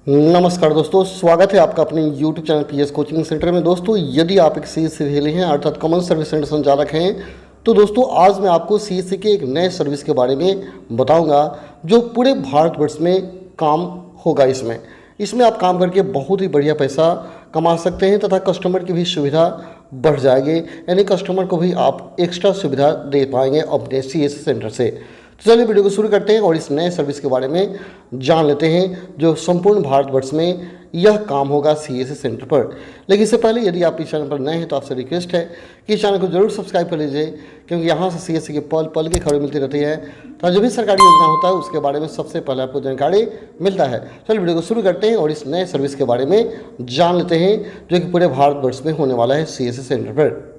नमस्कार दोस्तों, स्वागत है आपका अपने YouTube channel PS coaching centre में। दोस्तों, यदि आप एक CSC वेले हैं अर्थात कॉमन सर्विस सेंटर संचालक हैं, तो दोस्तों आज मैं आपको CSC के एक नए सर्विस के बारे में बताऊंगा जो पूरे भारतवर्ष में काम होगा। इसमें आप काम करके बहुत ही बढ़िया पैसा कमा सकते हैं तथा कस्टमर की भी सुविधा बढ़ जाएगी, यानी कस्टमर को भी आप एक्स्ट्रा सुविधा दे पाएंगे अपने CSC सेंटर से। तो चलिए वीडियो को शुरू करते हैं और इस नए सर्विस के बारे में जान लेते हैं जो संपूर्ण भारतवर्ष में यह काम होगा CSC सेंटर पर। लेकिन इससे पहले यदि आप इस चैनल पर नए हैं तो आपसे रिक्वेस्ट है कि इस चैनल को जरूर सब्सक्राइब कर लीजिए, क्योंकि यहाँ से CSC के पल पल की खबरें मिलती रहती है। तो जो भी सरकारी योजना होता है उसके बारे में सबसे पहले आपको जानकारी मिलता है। चलिए वीडियो को शुरू करते हैं और इस नए सर्विस के बारे में जान लेते हैं जो कि पूरे भारतवर्ष में होने वाला है CSC सेंटर पर।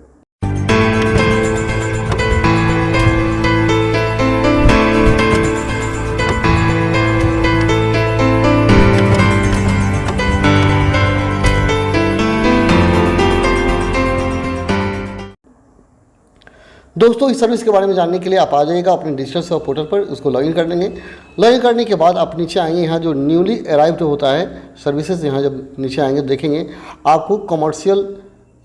दोस्तों, इस सर्विस के बारे में जानने के लिए आप आ जाइएगा अपने डिजिटल सेवा पोर्टल पर, उसको लॉगिन कर लेंगे। लॉगिन करने के बाद आप नीचे आएंगे, यहाँ जो न्यूली अराइव्ड होता है सर्विसेज, यहाँ जब नीचे आएंगे देखेंगे आपको कमर्शियल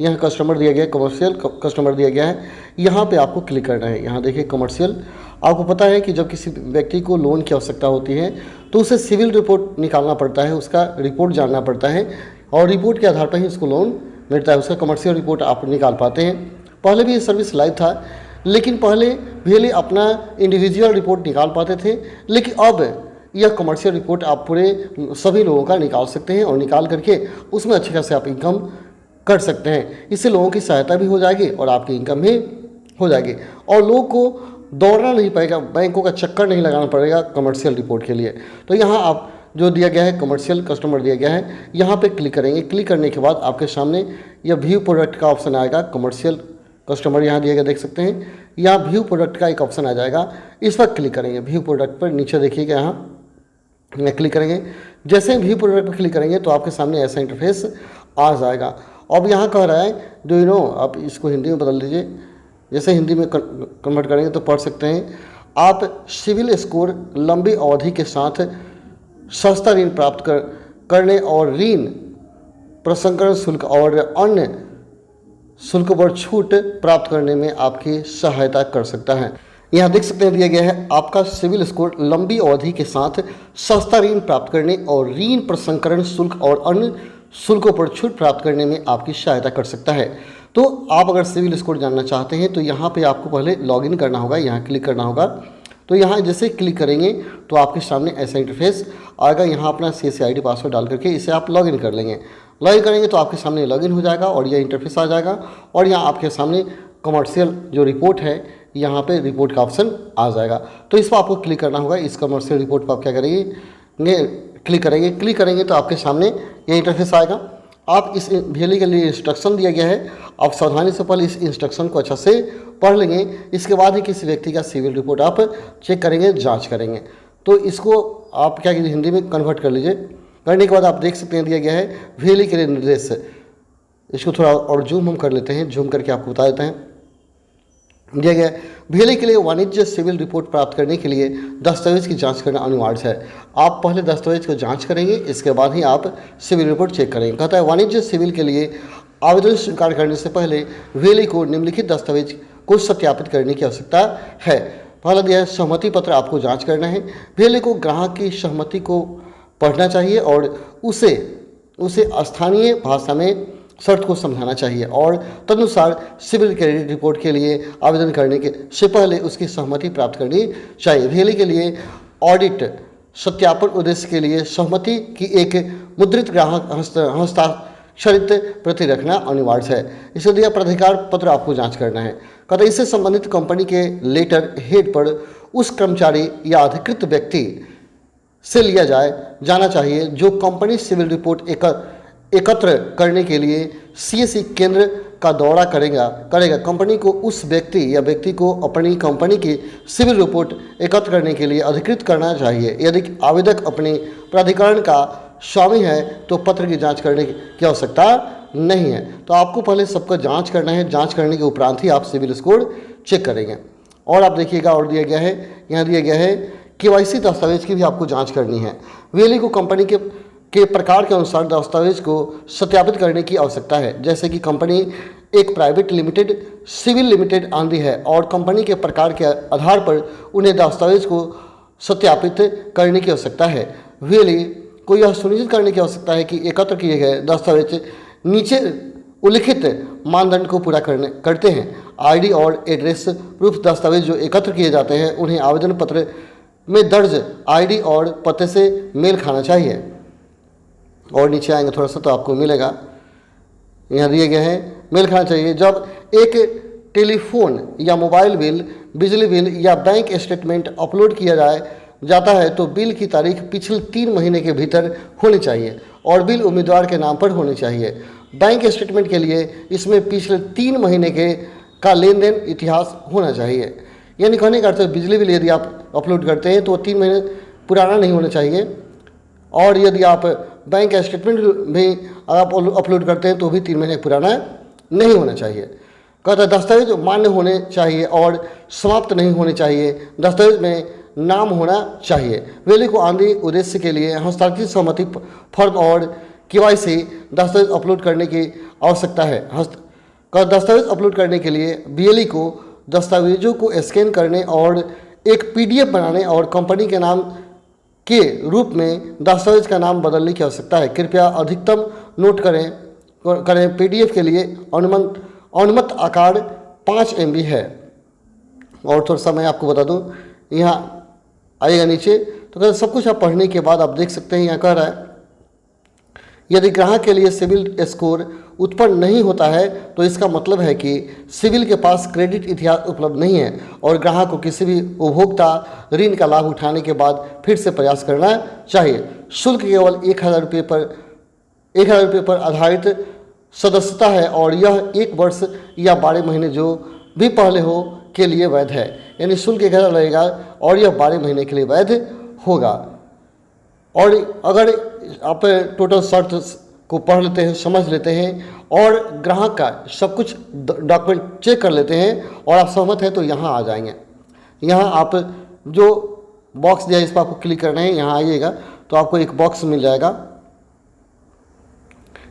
यहाँ कस्टमर दिया गया है, कमर्शियल कस्टमर दिया गया है। यहाँ पे आपको क्लिक करना है। यहाँ देखिए कमर्शियल। आपको पता है कि जब किसी व्यक्ति को लोन की आवश्यकता होती है तो उसे सिविल रिपोर्ट निकालना पड़ता है, उसका रिपोर्ट जानना पड़ता है और रिपोर्ट के आधार पर ही उसको लोन मिलता है। उसका कमर्शियल रिपोर्ट आप निकाल पाते हैं। पहले भी ये सर्विस लाइव था, लेकिन पहले भी अपना इंडिविजुअल रिपोर्ट निकाल पाते थे, लेकिन अब यह कमर्शियल रिपोर्ट आप पूरे सभी लोगों का निकाल सकते हैं और निकाल करके उसमें अच्छे खासे आप इनकम कर सकते हैं। इससे लोगों की सहायता भी हो जाएगी और आपकी इनकम भी हो जाएगी और लोगों को दौड़ना नहीं पड़ेगा, बैंकों का चक्कर नहीं लगाना पड़ेगा कमर्शियल रिपोर्ट के लिए। तो यहाँ आप जो दिया गया है कमर्शियल कस्टमर दिया गया है, यहाँ पे क्लिक करेंगे। क्लिक करने के बाद आपके सामने यह व्यू प्रोडक्ट का ऑप्शन आएगा। कमर्शियल कस्टमर यहाँ दिया गया, देख सकते हैं। यहाँ व्यू प्रोडक्ट का एक ऑप्शन आ जाएगा, इस पर क्लिक करेंगे। व्यू प्रोडक्ट पर नीचे देखिएगा, यहाँ क्लिक करेंगे। जैसे ही व्यू प्रोडक्ट पर क्लिक करेंगे तो आपके सामने ऐसा इंटरफेस आ जाएगा। अब यहाँ कह रहा है डू यू नो, आप इसको हिंदी में बदल दीजिए। जैसे हिंदी में कन्वर्ट करेंगे तो पढ़ सकते हैं, आप सिविल स्कोर लंबी अवधि के साथ सस्ता ऋण प्राप्त करने और ऋण प्रसंस्करण शुल्क और अन्य शुल्क पर छूट प्राप्त करने में आपकी सहायता कर सकता है। यहाँ देख सकते हैं दिया गया है आपका सिविल स्कोर लंबी अवधि के साथ सस्ता ऋण प्राप्त करने और ऋण प्रसंस्करण शुल्क और अन्य शुल्कों पर छूट प्राप्त करने में आपकी सहायता कर सकता है। तो आप अगर सिविल स्कोर जानना चाहते हैं तो यहाँ पे आपको पहले लॉगिन करना होगा, यहाँ क्लिक करना होगा। तो यहाँ जैसे क्लिक करेंगे तो आपके सामने ऐसा इंटरफेस आएगा। यहाँ अपना CSC ID पासवर्ड डाल करके इसे आप लॉगिन कर लेंगे। लॉगिन करेंगे तो आपके सामने लॉगिन हो जाएगा और यह इंटरफेस आ जाएगा और यहाँ आपके सामने कमर्शियल जो रिपोर्ट है, यहाँ पे रिपोर्ट का ऑप्शन आ जाएगा। तो इस पर आपको क्लिक करना होगा। इस कमर्शियल रिपोर्ट पर आप क्या करेंगे, क्लिक करेंगे। क्लिक करेंगे तो आपके सामने ये इंटरफेस आएगा। आप इस VLE के लिए इंस्ट्रक्शन दिया गया है, आप सावधानी से पहले इस इंस्ट्रक्शन को अच्छा से पढ़ लेंगे। इसके बाद ही किसी व्यक्ति का सिविल रिपोर्ट आप चेक करेंगे, जांच करेंगे। तो इसको आप क्या कीजिए, हिंदी में कन्वर्ट कर लीजिए। करने के बाद आप देख सकते हैं दिया गया है VLE के लिए निर्देश। इसको थोड़ा और जूम हम कर लेते हैं, जूम करके आपको बता देते हैं। दिया गया VLE के लिए वाणिज्य सिविल रिपोर्ट प्राप्त करने के लिए दस्तावेज की जांच करना अनिवार्य है। आप पहले दस्तावेज को जांच करेंगे, इसके बाद ही आप सिविल रिपोर्ट चेक करेंगे। कहता है वाणिज्य सिविल के लिए आवेदन स्वीकार करने से पहले VLE को निम्नलिखित दस्तावेज को सत्यापित करने की आवश्यकता है। पहला दिया है सहमति पत्र, आपको जाँच करना है। VLE को ग्राहक की सहमति को पढ़ना चाहिए और उसे स्थानीय भाषा में शर्त को समझाना चाहिए और तदनुसार सिविल क्रेडिट रिपोर्ट के लिए आवेदन करने के से पहले उसकी सहमति प्राप्त करनी चाहिए। VLE के लिए ऑडिट सत्यापन उद्देश्य के लिए सहमति की एक मुद्रित ग्राहक हस्ताक्षरित प्रति रखना अनिवार्य है। इसे दिया प्राधिकार पत्र आपको जांच करना है। कहते इससे संबंधित कंपनी के लेटर हेड पर उस कर्मचारी या अधिकृत व्यक्ति से लिया जाना चाहिए जो कंपनी सिविल रिपोर्ट एकत्र करने के लिए CSC केंद्र का दौरा करेगा। कंपनी को उस व्यक्ति को अपनी कंपनी की सिविल रिपोर्ट एकत्र करने के लिए अधिकृत करना चाहिए। यदि आवेदक अपने प्राधिकरण का स्वामी है तो पत्र की जांच करने की आवश्यकता नहीं है। तो आपको पहले सबका जांच करना है। जांच करने के उपरांत ही आप सिविल स्कोर चेक करेंगे। और आप देखिएगा और दिया गया है, यहाँ दिया गया है KYC दस्तावेज की भी आपको जांच करनी है। VLE को कंपनी के प्रकार के अनुसार दस्तावेज को सत्यापित करने की आवश्यकता है। जैसे कि कंपनी एक प्राइवेट लिमिटेड, सिविल लिमिटेड आदि है और कंपनी के प्रकार के आधार पर उन्हें दस्तावेज को सत्यापित करने की आवश्यकता है। वेली को यह सुनिश्चित करने की आवश्यकता है कि एकत्र किए गए दस्तावेज नीचे उल्लिखित मानदंड को पूरा करते हैं। आईडी और एड्रेस प्रूफ दस्तावेज जो एकत्र किए जाते हैं उन्हें आवेदन पत्र में दर्ज आईडी और पते से मेल खाना चाहिए। और नीचे आएंगे थोड़ा सा तो आपको मिलेगा, यहाँ दिए गए हैं, मेल खाना चाहिए। जब एक टेलीफोन या मोबाइल बिल, बिजली बिल या बैंक स्टेटमेंट अपलोड किया जाता है तो बिल की तारीख पिछले 3 महीने के भीतर होनी चाहिए और बिल उम्मीदवार के नाम पर होनी चाहिए। बैंक स्टेटमेंट के लिए इसमें पिछले 3 महीने का लेन देन इतिहास होना चाहिए। यानी कहने का अर्थ है बिजली बिल यदि आप अपलोड करते हैं तो 3 महीने पुराना नहीं होना चाहिए और यदि आप बैंक स्टेटमेंट भी आप अपलोड करते हैं तो भी 3 महीने पुराना नहीं होना चाहिए। कहता है दस्तावेज मान्य होने चाहिए और समाप्त नहीं होने चाहिए। दस्तावेज में नाम होना चाहिए। वेली को आंधी उद्देश्य के लिए हस्ताक्षरित सहमति फॉर्म और केवाईसी दस्तावेज अपलोड करने की आवश्यकता है। दस्तावेज अपलोड करने के लिए बीएलई को दस्तावेजों को स्कैन करने और एक पीडीएफ बनाने और कंपनी के नाम के रूप में दस्तावेज का नाम बदलने की आवश्यकता है। कृपया अधिकतम नोट करें पीडीएफ के लिए अनुमत आकार 5 MB है। और थोड़ा सा मैं आपको बता दूं, यहाँ आइएगा नीचे तो सब कुछ आप पढ़ने के बाद आप देख सकते हैं। यहाँ कह रहा है यदि ग्राहक के लिए सिविल स्कोर उत्पन्न नहीं होता है तो इसका मतलब है कि सिविल के पास क्रेडिट इतिहास उपलब्ध नहीं है और ग्राहक को किसी भी उपभोक्ता ऋण का लाभ उठाने के बाद फिर से प्रयास करना चाहिए। शुल्क केवल 1000 रुपये पर आधारित सदस्यता है और यह 1 वर्ष या 12 महीने जो भी पहले हो के लिए वैध है। यानी शुल्क 1000 लगेगा और यह 12 महीने के लिए वैध होगा। और अगर आप टोटल शर्त को पढ़ लेते हैं, समझ लेते हैं और ग्राहक का सब कुछ डॉक्यूमेंट चेक कर लेते हैं और आप सहमत हैं तो यहाँ आ जाएंगे। यहाँ आप जो बॉक्स दिया है इस पर आपको क्लिक करना है। यहाँ आइएगा तो आपको एक बॉक्स मिल जाएगा।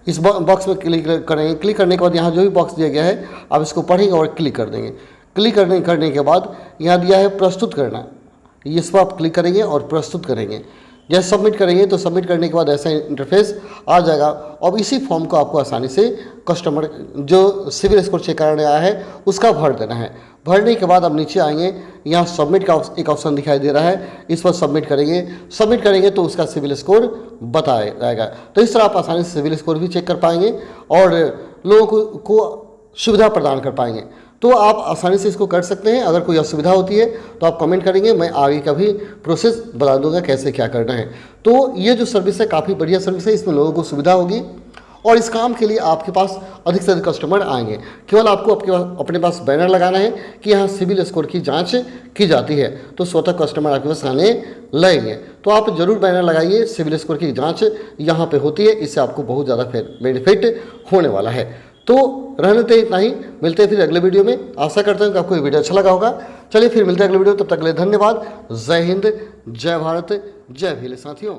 इस बॉक्स में क्लिक करेंगे। क्लिक करने के बाद यहाँ जो भी बॉक्स दिया गया है आप इसको पढ़ेंगे और क्लिक कर देंगे। क्लिक करने के बाद यहाँ दिया है प्रस्तुत करना, इस पर आप क्लिक करेंगे और प्रस्तुत करेंगे। जैसे सबमिट करेंगे तो सबमिट करने के बाद ऐसा इंटरफेस आ जाएगा। अब इसी फॉर्म को आपको आसानी से कस्टमर जो सिविल स्कोर चेक कराने आया है उसका भर देना है। भरने के बाद अब नीचे आएंगे, यहाँ सबमिट का एक ऑप्शन दिखाई दे रहा है, इस पर सबमिट करेंगे तो उसका सिविल स्कोर बताया जाएगा। तो इस तरह आप आसानी से सिविल स्कोर भी चेक कर पाएंगे और लोगों को सुविधा प्रदान कर पाएंगे। तो आप आसानी से इसको कर सकते हैं। अगर कोई असुविधा होती है तो आप कमेंट करेंगे, मैं आगे का भी प्रोसेस बता दूंगा कैसे क्या करना है। तो ये जो सर्विस है काफ़ी बढ़िया सर्विस है, इसमें लोगों को सुविधा होगी और इस काम के लिए आपके पास अधिक से अधिक कस्टमर आएंगे। केवल आपको अपने पास बैनर लगाना है कि यहाँ सिविल स्कोर की जांच की जाती है तो स्वतः कस्टमर आपके पास आने लगेंगे। तो आप जरूर बैनर लगाइए, सिविल स्कोर की जांच यहाँ पे होती है, इससे आपको बहुत ज़्यादा बेनिफिट होने वाला है। तो रहने देते इतना ही, मिलते हैं फिर अगले वीडियो में। आशा करता हूँ कि आपको ये वीडियो अच्छा लगा होगा। चलिए फिर मिलते हैं अगले वीडियो, तब तक के लिए धन्यवाद। जय हिंद, जय भारत, जय भील साथियों।